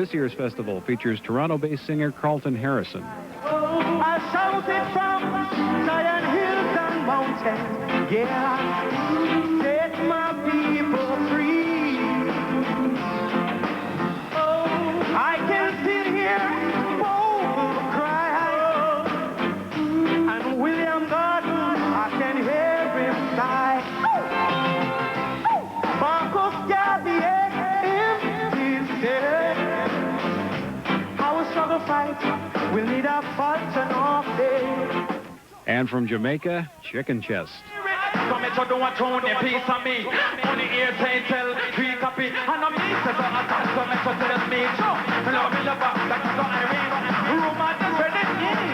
This year's festival features Toronto-based singer Carlton Harrison. I shouted from Zion hills and mountains, yeah, set my people free. Oh, I can still hear Bob cry, and William Gordon, I can hear him sigh. Marcus Garvey, him said, our struggle fight will need a Fulton off day. And from Jamaica, Chicken Chest. Come and do a tune, a piece of me. Only ear say tell, three copy. And I'm me, says I'm a dance, so make sure tell me. Love me, love back, that's so I read. Rumor, just read it.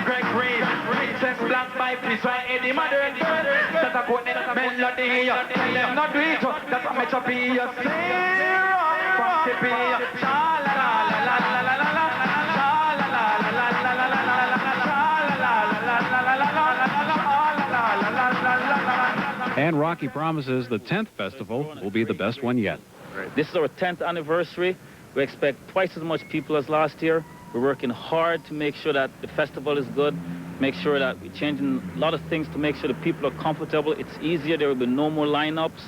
Greg Reed, Princess Black by Peace, right? Eddie Mother, that's a quote, melody. Tell them not do it, that's a make sure be a singer. From Tippy, sha la la la la la la la la. And Rocky promises the 10th festival will be the best one yet. This is our 10th anniversary. We expect twice as much people as last year. We're working hard to make sure that the festival is good, make sure that we're changing a lot of things to make sure the people are comfortable. It's easier. There will be no more lineups.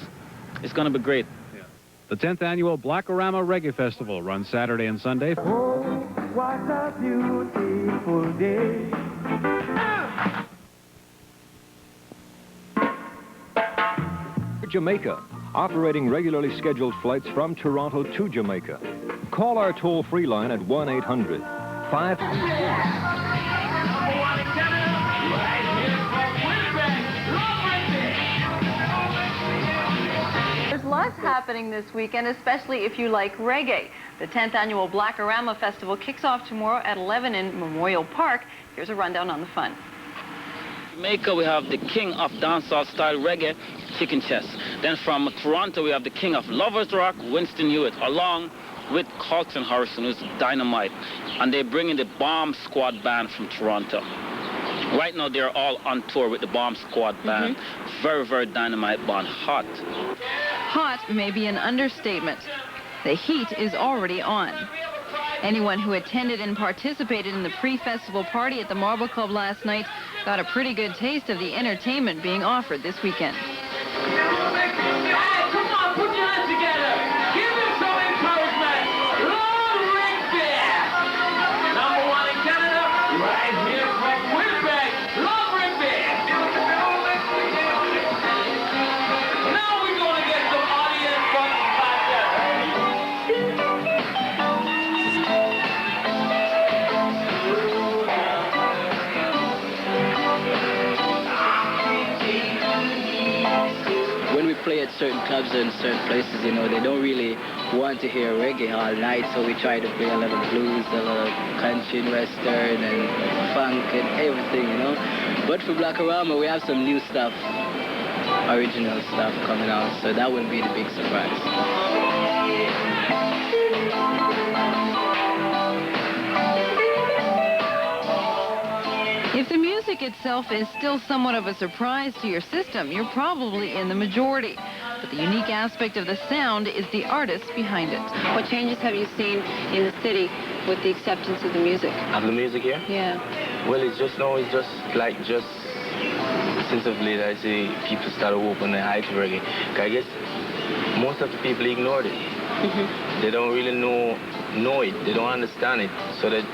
It's going to be great. Yeah. The 10th annual Black-O-Rama Reggae Festival runs Saturday and Sunday. Oh, what a beautiful day. Jamaica, operating regularly scheduled flights from Toronto to Jamaica. Call our toll-free line at 1-800-5... There's lots happening this weekend, especially if you like reggae. The 10th annual Black-O-Rama Festival kicks off tomorrow at 11 in Memorial Park. Here's a rundown on the fun. Jamaica, we have the king of dancehall style reggae, Chicken Chest. Then from Toronto, we have the king of lovers rock, Winston Hewitt, along with Culturial Harrison, who's dynamite. And they bring in the Bomb Squad band from Toronto. Right now, they're all on tour with the Bomb Squad band. Very, very dynamite band. Hot. Hot may be an understatement. The heat is already on. Anyone who attended and participated in the pre-festival party at the Marble Club last night got a pretty good taste of the entertainment being offered this weekend. Hey, come on, put your hands together. Give him some encouragement. Lord Reggae. Number one in Canada, right here from Winnipeg. Lord Reggae. Now we're going to get some audience fun factor. When we play at certain clubs and certain places, you know, they don't really want to hear reggae all night, so we try to play a lot of blues, a lot of country and western and funk and everything, you know. But for Black-O-Rama, we have some new stuff, original stuff coming out, so that would be the big surprise. If the music itself is still somewhat of a surprise to your system, you're probably in the majority. But the unique aspect of the sound is the artists behind it. What changes have you seen in the city with the acceptance of the music? Of the music here? Yeah. Well, it's just since of late I see people start to open their eye to reggae. I guess most of the people ignored it. They don't really know it. They don't understand it. So that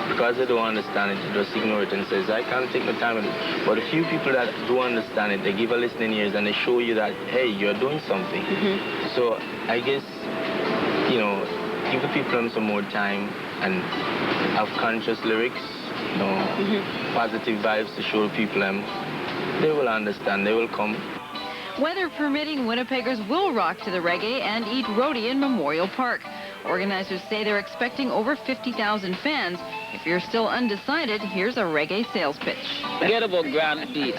because they don't understand it, they just ignore it and says, I can't take my time with it. But a few people that do understand it, they give a listening ears and they show you that, hey, you're doing something. So I guess, you know, give the people some more time and have conscious lyrics, you know, positive vibes to show people them. They will understand, they will come. Weather permitting, Winnipeggers will rock to the reggae and eat roti in Memorial Park. Organizers say they're expecting over 50,000 fans. If you're still undecided, here's a reggae sales pitch. Forget about Grand Beach.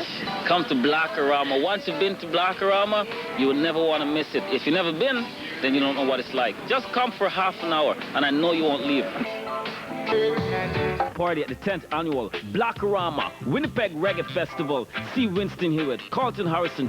Come to Black-O-Rama. Once you've been to Black-O-Rama, you will never want to miss it. If you've never been, then you don't know what it's like. Just come for half an hour, and I know you won't leave. Party at the 10th annual Black-O-Rama Winnipeg Reggae Festival. See Winston Hewitt, Culturial Harrison.